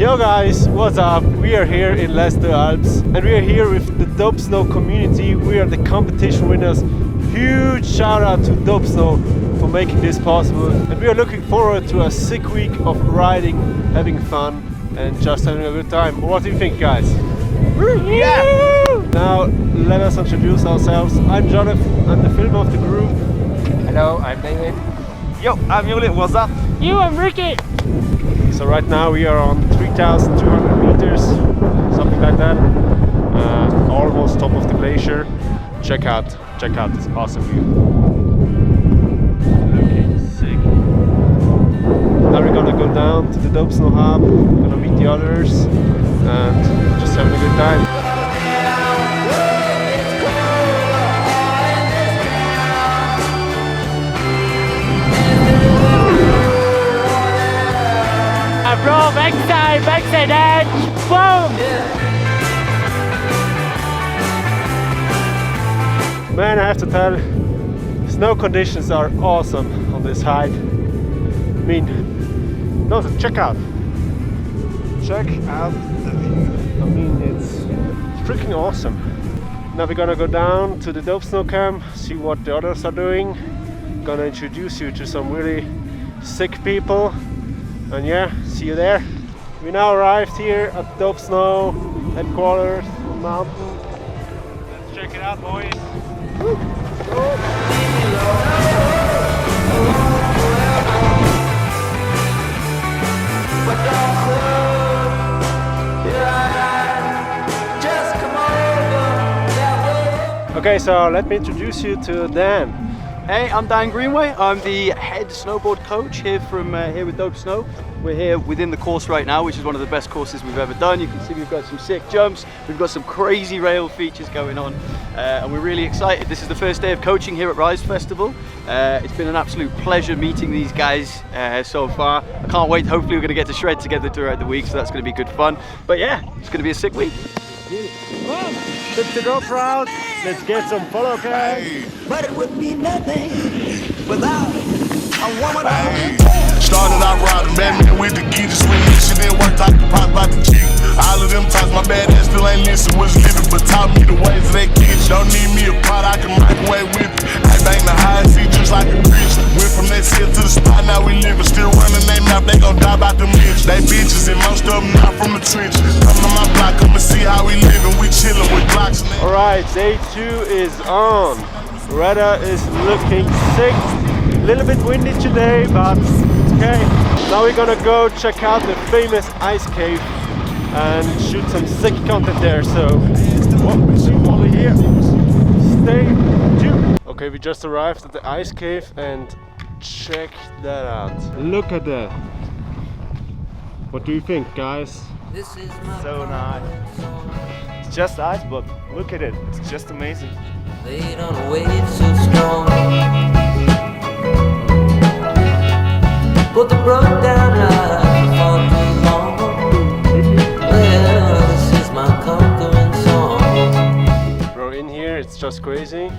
Yo guys, what's up? We are here in Leicester Alps and we are here with the Dope Snow community. We are the competition winners. Huge shout out to Dope Snow for making this possible, and we are looking forward to a sick week of riding, having fun and just having a good time. What do you think, guys? Yeah! Now let us introduce ourselves. I'm Jonathan, I'm the filmer of the group. Hello, I'm David. Yo, I'm Julian, what's up? You, I'm Ricky. So right now we are on 3,200 meters, something like that, almost top of the glacier. Check out this awesome view. Looking sick. Now we're gonna go down to the Dope Snow Hub, gonna meet the others, and just having a good time. Bro, backside edge, boom! Man, I have to tell, snow conditions are awesome on this hike. I mean, no, check out the view. I mean, it's freaking awesome. Now we're gonna go down to the Dope Snow camp, see what the others are doing. Gonna introduce you to some really sick people. And yeah, see you there. We now arrived here at Dope Snow headquarters on the mountain. Let's check it out, boys. Woo. Okay, so let me introduce you to Dan. Hey, I'm Dan Greenway. I'm the head snowboard coach here here with Dope Snow. We're here within the course right now, which is one of the best courses we've ever done. You can see we've got some sick jumps, we've got some crazy rail features going on, and we're really excited. This is the first day of coaching here at Rise Festival. It's been an absolute pleasure meeting these guys so far. I can't wait. Hopefully we're going to get to shred together throughout the week, so that's going to be good fun. But yeah, it's going to be a sick week. Tip to go proud. Let's get some follow cam. But it would be nothing without a woman. Started out riding Batman with the key to swing. She didn't work like the pop about the chick. All of them times my bad ass still ain't listen, was living, but taught me the ways of that kid. Don't need me a pot, I can microwave with it. I bang the high seat just like a bitch. Went from that set to the spot, now we living. Still running they mouth, they gon' die about them bitch. They bitches and most of them not from the trenches. Come to my block, come and see how we living. We chillin' with Glocks. Alright, day 2 is on. Weather is looking sick. A little bit windy today, but it's okay. Now we're gonna go check out the famous ice cave and shoot some sick content there. So, over here. Stay tuned. Okay, we just arrived at the ice cave and check that out. Look at that. What do you think, guys? So nice. It's just ice, but look at it. It's just amazing. Laid on a wave so strong. But the broke down eyes fall too long. Well, this is my conquering song. Bro, in here it's just crazy.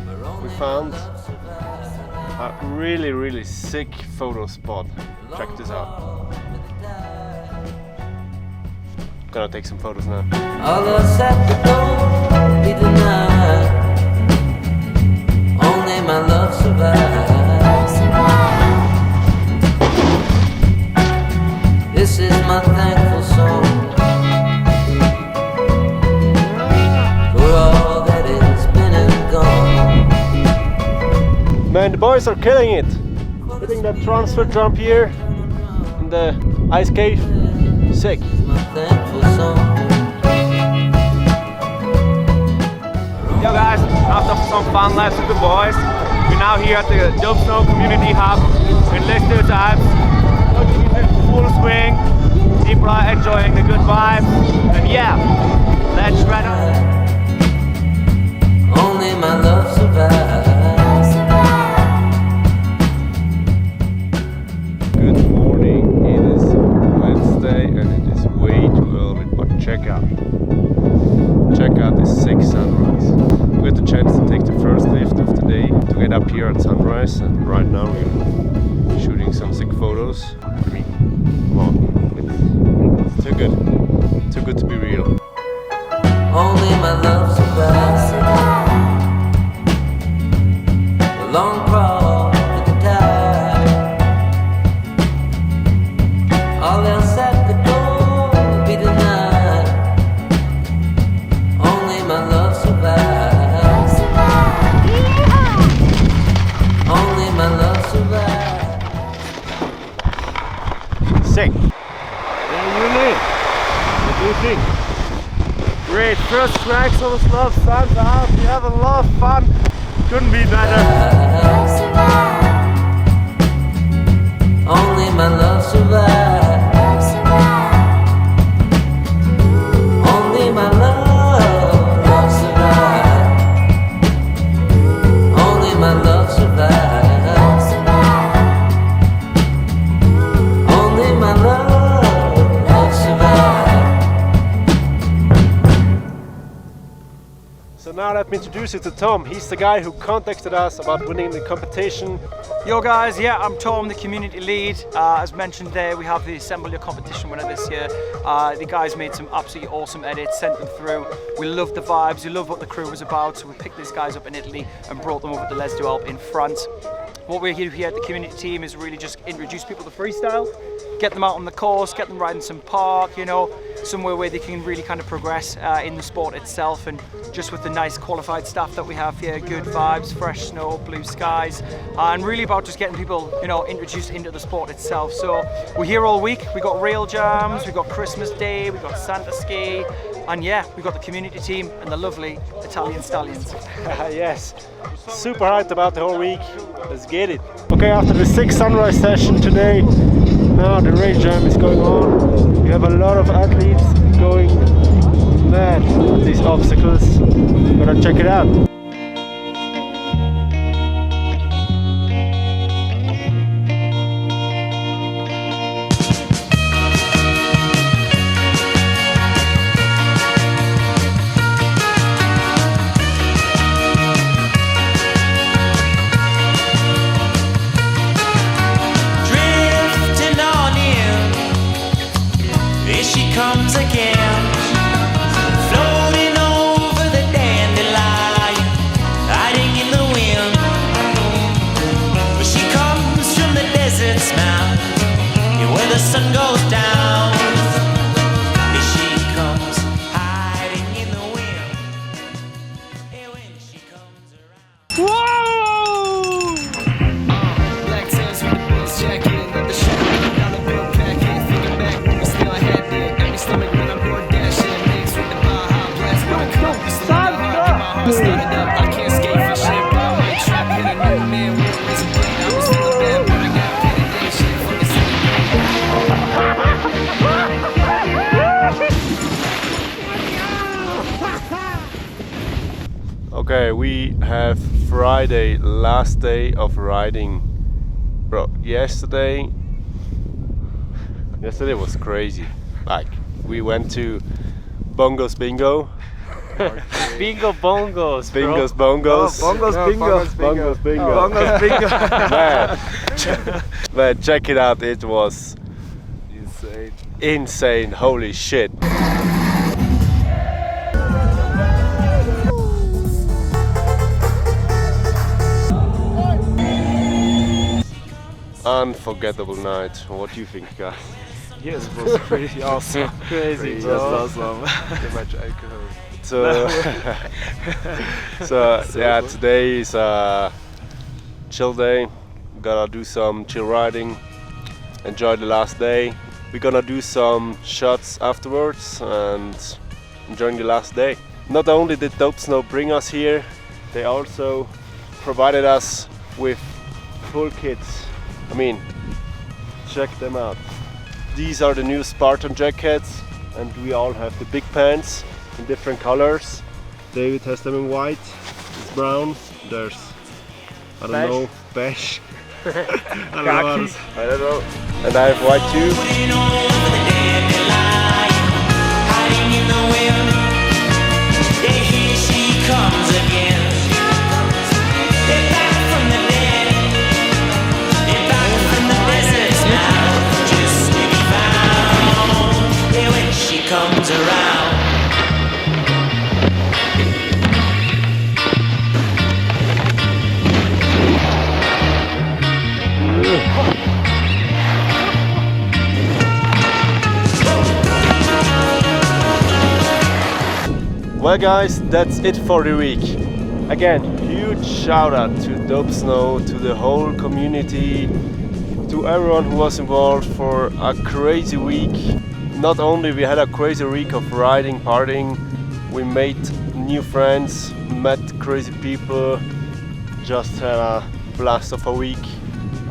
We found a really sick photo spot. Check this out. Gonna take some photos now. All us at the door, be denied. Only my love survives. This is my thankful song for all that has been and gone. Man, the boys are killing it. Hitting that transfer jump here in the ice cave. Sick. My thankful song. Yo guys, after some fun laps with the boys, we're now here at the Dope Snow Community Hub in Leicester Alpes. Coaching is in full swing, people are enjoying the good vibes, and yeah, let's shred up. Only my love survives. Good morning. It is Wednesday and it is way too early, but check out this sick sunrise. We got the chance to take the first lift of the day to get up here at sunrise, and right now we're shooting some sick photos. I mean, wow, it's too good. Too good to be real. Only my love survives. A long crawl with the tide. All else at the door will be denied. Only my love survives. Only my love survives. Sick. Yeah, really. What do you think? Great, first tracks on the slope, thumbs up, we have a lot of fun, couldn't be better. Only my love survives. Only my love survives. Only my love survives. Only my love survives. So now let me introduce you to Tom. He's the guy who contacted us about winning the competition. Yo guys, yeah, I'm Tom, the community lead. As mentioned there, we have the Assemble Your Competition winner this year. The guys made some absolutely awesome edits, sent them through. We loved the vibes, we loved what the crew was about, so we picked these guys up in Italy and brought them over to Les du Alpes in France. What we're here at the community team is really just introduce people to freestyle, get them out on the course, get them riding some park, you know, somewhere where they can really kind of progress in the sport itself, and just with the nice qualified staff that we have here, good vibes, fresh snow, blue skies, and really about just getting people, you know, introduced into the sport itself. So we're here all week, we got rail jams, we got Christmas Day, we got Santa Ski, and yeah, we got the community team and the lovely Italian stallions. Yes, super hyped about the whole week, let's get it. Okay, after the 6 sunrise session today, now the race jam is going on. We have a lot of athletes going mad at these obstacles. Gotta check it out. Comes again, floating over the dandelion, hiding in the wind. Well, she comes from the desert's mouth, where the sun goes down. She comes hiding in the wind, when she comes around. Whoa! Black tails with the Bills jacket, got the $1 bill packet, thinking back when we still had it. Stomach when I'm door dashing, mixed with the Baja blast. When I come, you still got heart, get my heart started up. I can't skate for shit, but I might trap. Hit a new man with a razor blade. I was feeling bad, but I got paid today. Shit, fuck this thing. Okay, we have Friday, last day of riding. Bro, yesterday was crazy. Like, we went to Bongos Bingo. Bingo bongos, bro. Bingos Bongos. Oh, Bongos Bingo. Bongos Bingo. Bongos Bingo. Man, check it out, it was Insane. insane, holy shit. Unforgettable night. What do you think, guys? Yes, it was pretty awesome. Crazy, Just bro. awesome. Too much alcohol. So yeah, today is a chill day. Gonna do some chill riding, enjoy the last day. We're gonna do some shots afterwards and enjoying the last day. Not only did Dope Snow bring us here, they also provided us with full kits. I mean, check them out. These are the new Spartan jackets, and we all have the big pants in different colors. David has them in white, it's brown, there's, I don't know, beige. I don't know. And I have white too. Comes around. Well guys, that's it for the week. Again, huge shout out to Dope Snow, to the whole community, to everyone who was involved for a crazy week. Not only we had a crazy week of riding, partying, we made new friends, met crazy people, just had a blast of a week.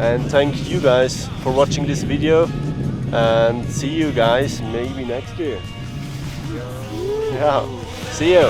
And thank you guys for watching this video, and see you guys maybe next year. Yeah, see you.